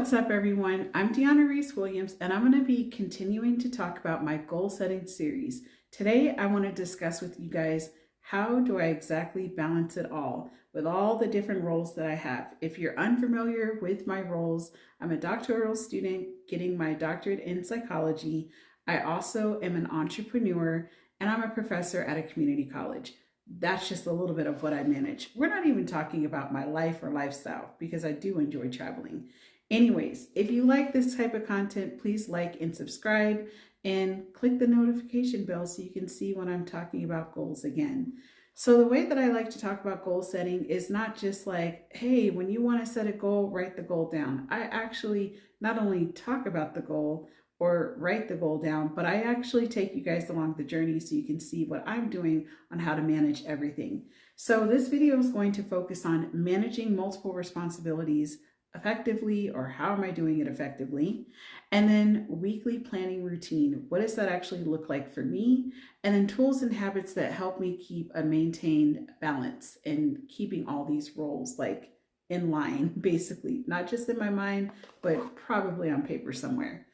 What's up, everyone? I'm Deanna Reese Williams, and I'm going to be continuing to talk about my goal setting series. Today, I want to discuss with you guys how do I exactly balance it all with all the different roles that I have. If you're unfamiliar with my roles, I'm a doctoral student getting my doctorate in psychology. I also am an entrepreneur, and I'm a professor at a community college. That's just a little bit of what I manage. We're not even talking about my life or lifestyle because I do enjoy traveling. Anyways, if you like this type of content, please like and subscribe and click the notification bell so you can see when I'm talking about goals again. So the way that I like to talk about goal setting is not just like, hey, when you want to set a goal, write the goal down. I actually not only talk about the goal or write the goal down, but I actually take you guys along the journey so you can see what I'm doing on how to manage everything. So this video is going to focus on managing multiple responsibilities effectively, or how am I doing it effectively? And then weekly planning routine. What does that actually look like for me? And then tools and habits that help me keep a maintained balance and keeping all these roles like in line, basically, not just in my mind, but probably on paper somewhere.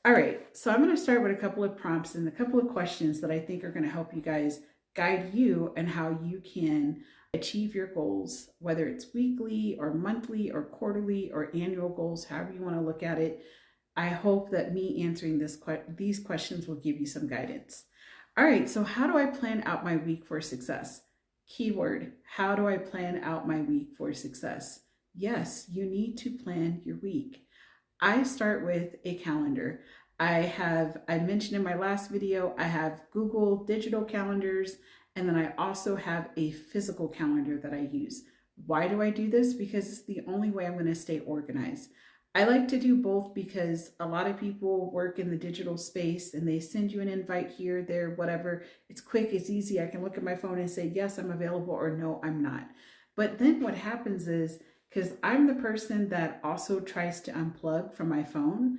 All right, so I'm going to start with a couple of prompts and a couple of questions that I think are going to help you guys guide you and how you can achieve your goals, whether it's weekly or monthly or quarterly or annual goals, however you want to look at it. I hope that me answering these questions will give you some guidance. All right, so how do I plan out my week for success? Keyword, how do I plan out my week for success? Yes, you need to plan your week. I start with a calendar. I mentioned in my last video, I have Google digital calendars, and then I also have a physical calendar that I use. Why do I do this? Because it's the only way I'm going to stay organized. I like to do both because a lot of people work in the digital space and they send you an invite here, there, whatever. It's quick, it's easy. I can look at my phone and say, yes, I'm available, or no, I'm not. But then what happens is, because I'm the person that also tries to unplug from my phone,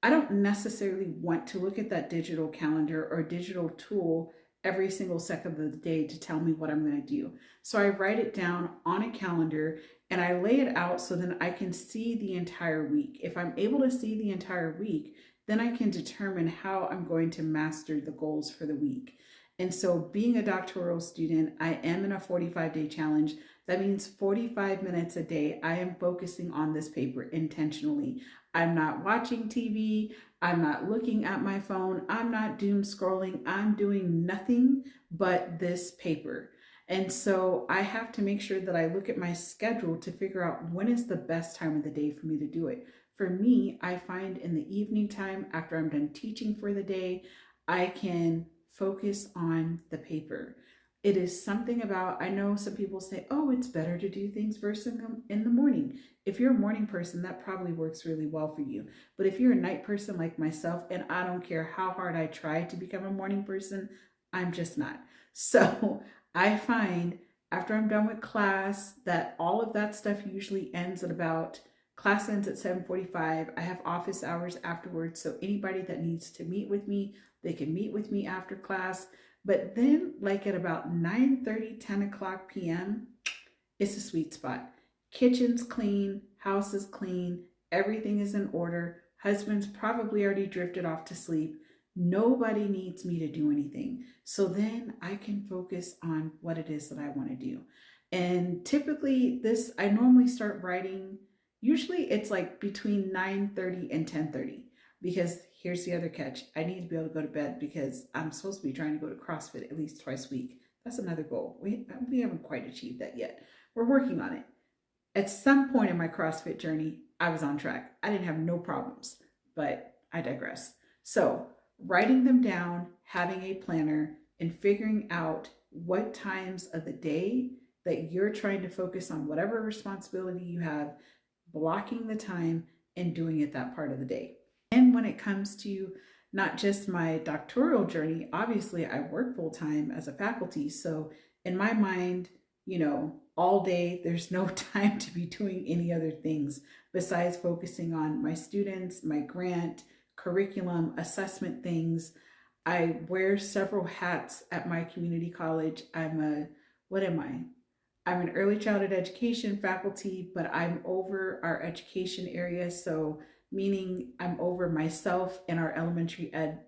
I don't necessarily want to look at that digital calendar or digital tool every single second of the day to tell me what I'm going to do. So I write it down on a calendar and I lay it out so then I can see the entire week. If I'm able to see the entire week, then I can determine how I'm going to master the goals for the week. And so being a doctoral student, I am in a 45-day challenge. That means 45 minutes a day, I am focusing on this paper intentionally. I'm not watching TV. I'm not looking at my phone. I'm not doom scrolling. I'm doing nothing but this paper. And so I have to make sure that I look at my schedule to figure out when is the best time of the day for me to do it. For me, I find in the evening time after I'm done teaching for the day, I can focus on the paper. It is something about, I know some people say, oh, it's better to do things first in the morning. If you're a morning person, that probably works really well for you. But if you're a night person like myself, and I don't care how hard I try to become a morning person, I'm just not. So I find after I'm done with class that all of that stuff usually ends at about, class ends at 7:45. I have office hours afterwards. So anybody that needs to meet with me, they can meet with me after class. But then like at about 9:30, 10 o'clock p.m., it's a sweet spot. Kitchen's clean, house is clean, everything is in order. Husband's probably already drifted off to sleep. Nobody needs me to do anything. So then I can focus on what it is that I want to do. And typically I normally start writing, usually it's like between 9:30 and 10:30. Because here's the other catch. I need to be able to go to bed because I'm supposed to be trying to go to CrossFit at least twice a week. That's another goal. We haven't quite achieved that yet. We're working on it. At some point in my CrossFit journey, I was on track. I didn't have no problems, but I digress. So writing them down, having a planner, and figuring out what times of the day that you're trying to focus on whatever responsibility you have, blocking the time and doing it that part of the day. And when it comes to not just my doctoral journey, obviously I work full time as a faculty. So in my mind, all day, there's no time to be doing any other things besides focusing on my students, my grant, curriculum, assessment things. I wear several hats at my community college. What am I? I'm an early childhood education faculty, but I'm over our education area. So meaning I'm over myself and our elementary ed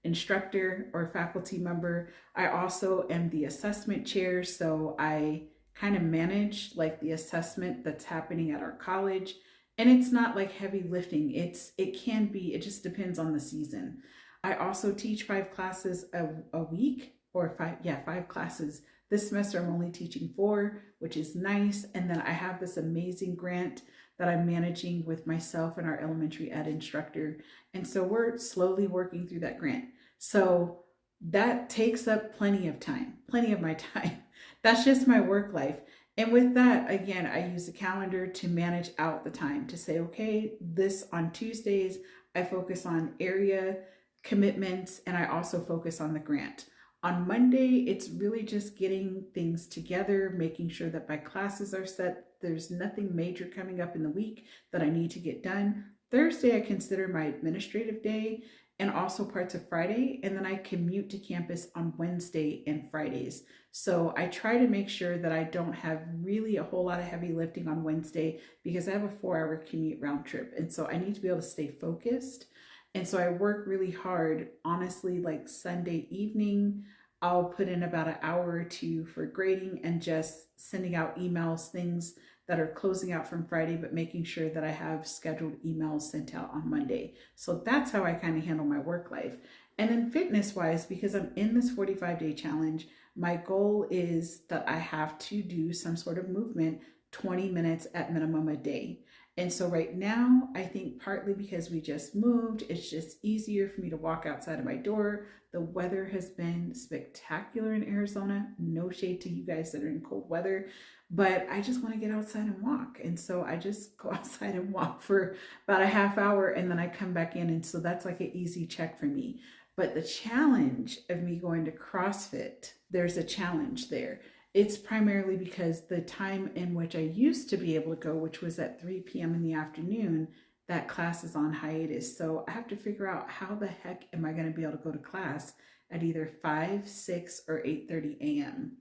instructor or faculty member. I also am the assessment chair, so I kind of manage like the assessment that's happening at our college. And it's not like heavy lifting. It can be, it just depends on the season. I also teach 5 classes a week, or five classes. This semester I'm only teaching 4, which is nice. And then I have this amazing grant that I'm managing with myself and our elementary ed instructor. And so we're slowly working through that grant. So that takes up plenty of time, plenty of my time. That's just my work life. And with that, again, I use a calendar to manage out the time to say, okay, this on Tuesdays, I focus on area commitments and I also focus on the grant. On Monday, it's really just getting things together, making sure that my classes are set. There's nothing major coming up in the week that I need to get done. Thursday, I consider my administrative day and also parts of Friday. And then I commute to campus on Wednesday and Fridays. So I try to make sure that I don't have really a whole lot of heavy lifting on Wednesday because I have a 4-hour commute round trip. And so I need to be able to stay focused. And so I work really hard, honestly, like Sunday evening, I'll put in about an hour or 2 for grading and just sending out emails, things that are closing out from Friday, but making sure that I have scheduled emails sent out on Monday. So that's how I kind of handle my work life. And then fitness wise, because I'm in this 45-day challenge, my goal is that I have to do some sort of movement 20 minutes at minimum a day. And so right now, I think partly because we just moved, it's just easier for me to walk outside of my door. The weather has been spectacular in Arizona. No shade to you guys that are in cold weather, but I just want to get outside and walk. And so I just go outside and walk for about a half hour and then I come back in. And so that's like an easy check for me. But the challenge of me going to CrossFit, there's a challenge there. It's primarily because the time in which I used to be able to go, which was at 3 p.m. in the afternoon, that class is on hiatus. So I have to figure out how the heck am I going to be able to go to class at either 5, 6, or 8:30 a.m.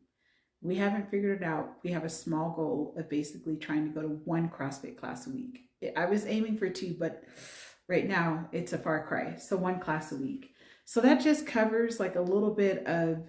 We haven't figured it out. We have a small goal of basically trying to go to 1 CrossFit class a week. I was aiming for 2, but right now it's a far cry. So 1 class a week. So that just covers like a little bit of,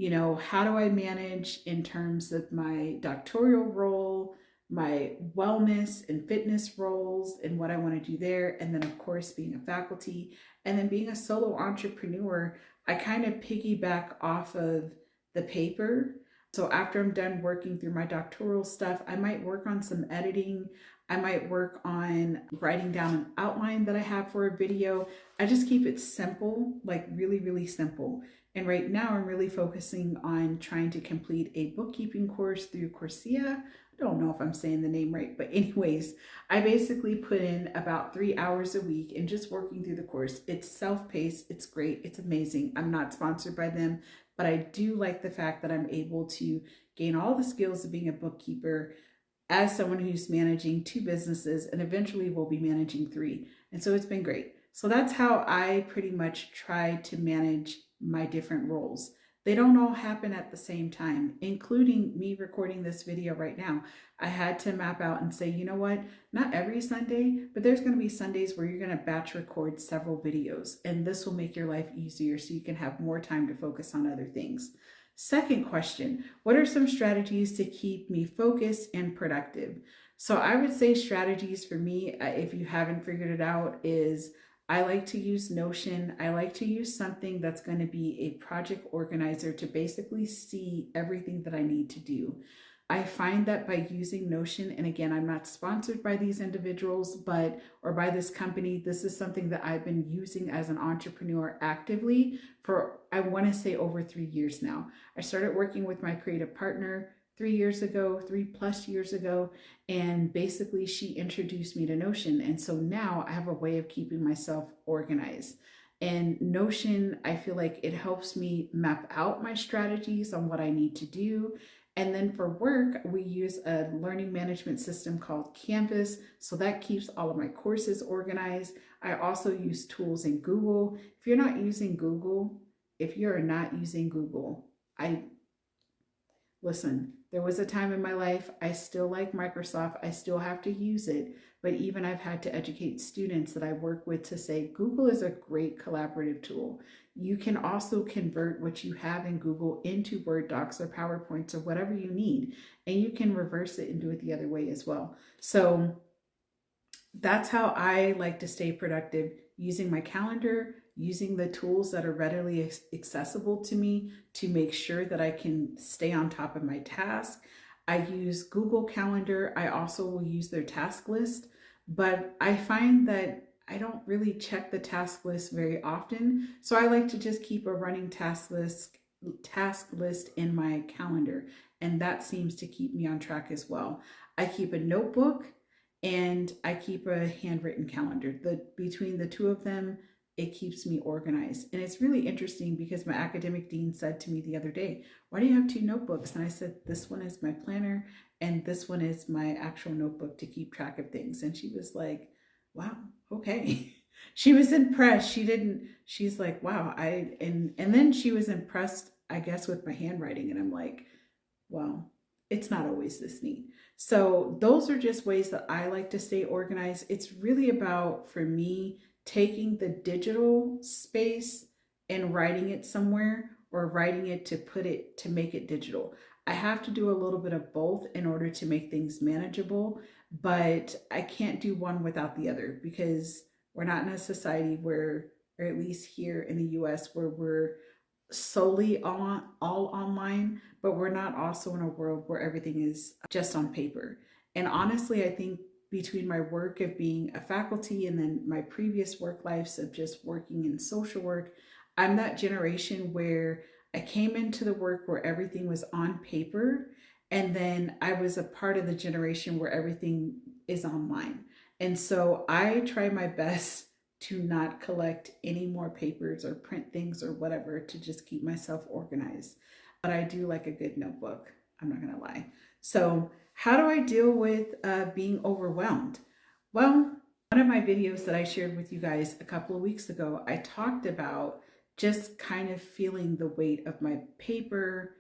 how do I manage in terms of my doctoral role, my wellness and fitness roles and what I want to do there. And then of course, being a faculty and then being a solo entrepreneur, I kind of piggyback off of the paper. So after I'm done working through my doctoral stuff, I might work on some editing. I might work on writing down an outline that I have for a video. I just keep it simple, like really, really simple. And right now I'm really focusing on trying to complete a bookkeeping course through Coursera. I don't know if I'm saying the name right, but anyways, I basically put in about 3 hours a week and just working through the course. It's self-paced, it's great, it's amazing. I'm not sponsored by them, but I do like the fact that I'm able to gain all the skills of being a bookkeeper as someone who's managing 2 businesses and eventually will be managing 3. And so it's been great. So that's how I pretty much try to manage my different roles. They don't all happen at the same time, including me recording this video right now. I had to map out and say, you know what, not every Sunday, but there's going to be Sundays where you're going to batch record several videos, and this will make your life easier so you can have more time to focus on other things. Second question, what are some strategies to keep me focused and productive? So I would say strategies for me, if you haven't figured it out, is I like to use Notion. I like to use something that's going to be a project organizer to basically see everything that I need to do. I find that by using Notion, and again, I'm not sponsored by these individuals, or by this company, this is something that I've been using as an entrepreneur actively for, I want to say over 3 years now. I started working with my creative partner 3 years ago, 3+ years ago, and basically she introduced me to Notion. And so now I have a way of keeping myself organized. And Notion, I feel like it helps me map out my strategies on what I need to do. And then for work, we use a learning management system called Canvas. So that keeps all of my courses organized. I also use tools in Google. If you're not using Google, Listen, there was a time in my life, I still like Microsoft, I still have to use it, but even I've had to educate students that I work with to say Google is a great collaborative tool. You can also convert what you have in Google into Word docs or PowerPoints or whatever you need, and you can reverse it and do it the other way as well. So that's how I like to stay productive, using my calendar, using the tools that are readily accessible to me to make sure that I can stay on top of my task. I use Google Calendar. I also will use their task list, but I find that I don't really check the task list very often. So I like to just keep a running task list in my calendar, and that seems to keep me on track as well. I keep a notebook and I keep a handwritten calendar. Between the two of them, it keeps me organized. And it's really interesting because my academic dean said to me the other day, "Why do you have two notebooks?" And I said, "This one is my planner and this one is my actual notebook to keep track of things." And she was like, "Wow, okay." She was impressed. She's like, "Wow, and then she was impressed, I guess, with my handwriting." And I'm like, well, it's not always this neat. So those are just ways that I like to stay organized. It's really about, for me, taking the digital space and writing it somewhere, or writing it to make it digital. I have to do a little bit of both in order to make things manageable, but I can't do one without the other, because we're not in a society where, or at least here in the US, where we're solely all online, but we're not also in a world where everything is just on paper. And honestly, I think between my work of being a faculty and then my previous work lives of just working in social work, I'm that generation where I came into the work where everything was on paper, and then I was a part of the generation where everything is online. And so I try my best to not collect any more papers or print things or whatever, to just keep myself organized. But I do like a good notebook. I'm not going to lie. So, how do I deal with being overwhelmed? Well, one of my videos that I shared with you guys a couple of weeks ago, I talked about just kind of feeling the weight of my paper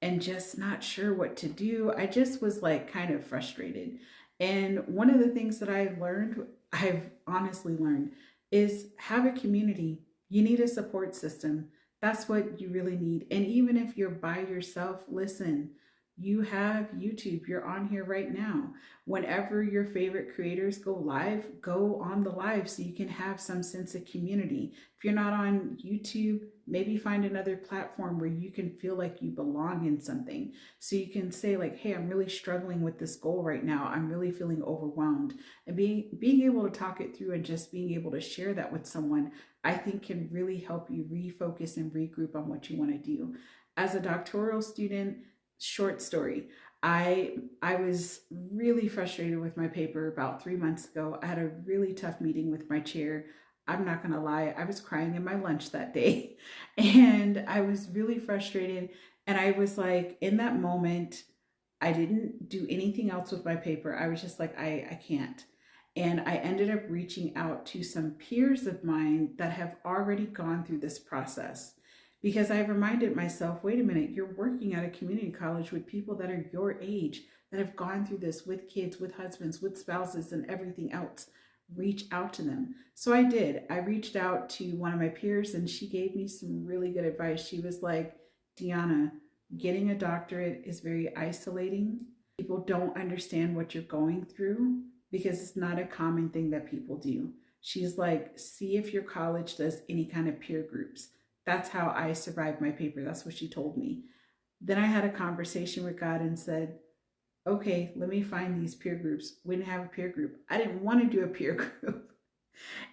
and just not sure what to do. I just was like kind of frustrated. And one of the things that I've honestly learned, is have a community. You need a support system. That's what you really need. And even if you're by yourself, listen, you have YouTube. You're on here right now. Whenever your favorite creators go live, go on the live so you can have some sense of community. If you're not on YouTube, maybe find another platform where you can feel like you belong in something. So you can say like, "Hey, I'm really struggling with this goal right now. I'm really feeling overwhelmed." And being able to talk it through and just being able to share that with someone, I think can really help you refocus and regroup on what you want to do. As a doctoral student, short story, I was really frustrated with my paper about 3 months ago. I had a really tough meeting with my chair. I'm not gonna lie, I was crying in my lunch that day, and I was really frustrated. And I was like, in that moment, I didn't do anything else with my paper. I was just like, I can't. And I ended up reaching out to some peers of mine that have already gone through this process, because I reminded myself, wait a minute, you're working at a community college with people that are your age, that have gone through this with kids, with husbands, with spouses, and everything else. Reach out to them. So I did. I reached out to one of my peers, and she gave me some really good advice. She was like, "Deanna, getting a doctorate is very isolating. People don't understand what you're going through because it's not a common thing that people do." She's like, "See if your college does any kind of peer groups." That's how I survived my paper. That's what she told me. Then I had a conversation with God and said, "Okay, let me find these peer groups." We didn't have a peer group. I didn't want to do a peer group.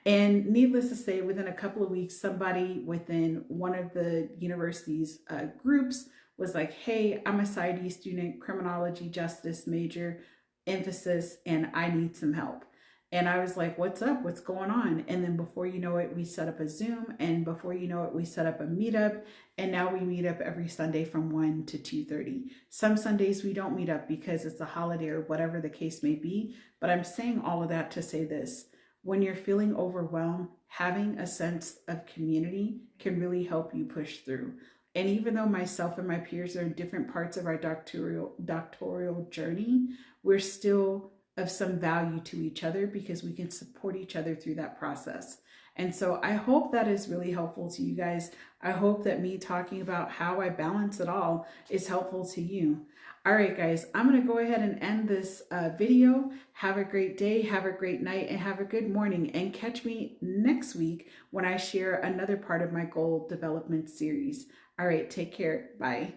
And needless to say, within a couple of weeks, somebody within one of the university's groups was like, "Hey, I'm a PsyD student, criminology justice major, emphasis, and I need some help." And I was like, "What's up? What's going on?" And then before you know it, we set up a Zoom. And before you know it, we set up a meetup. And now we meet up every Sunday from 1 to 2:30. Some Sundays we don't meet up because it's a holiday or whatever the case may be. But I'm saying all of that to say this. When you're feeling overwhelmed, having a sense of community can really help you push through. And even though myself and my peers are in different parts of our doctoral journey, we're still of some value to each other because we can support each other through that process. And so I hope that is really helpful to you guys. I hope that me talking about how I balance it all is helpful to you. All right, guys, I'm going to go ahead and end this video. Have a great day, have a great night, and have a good morning. And catch me next week when I share another part of my goal development series. All right, take care. Bye.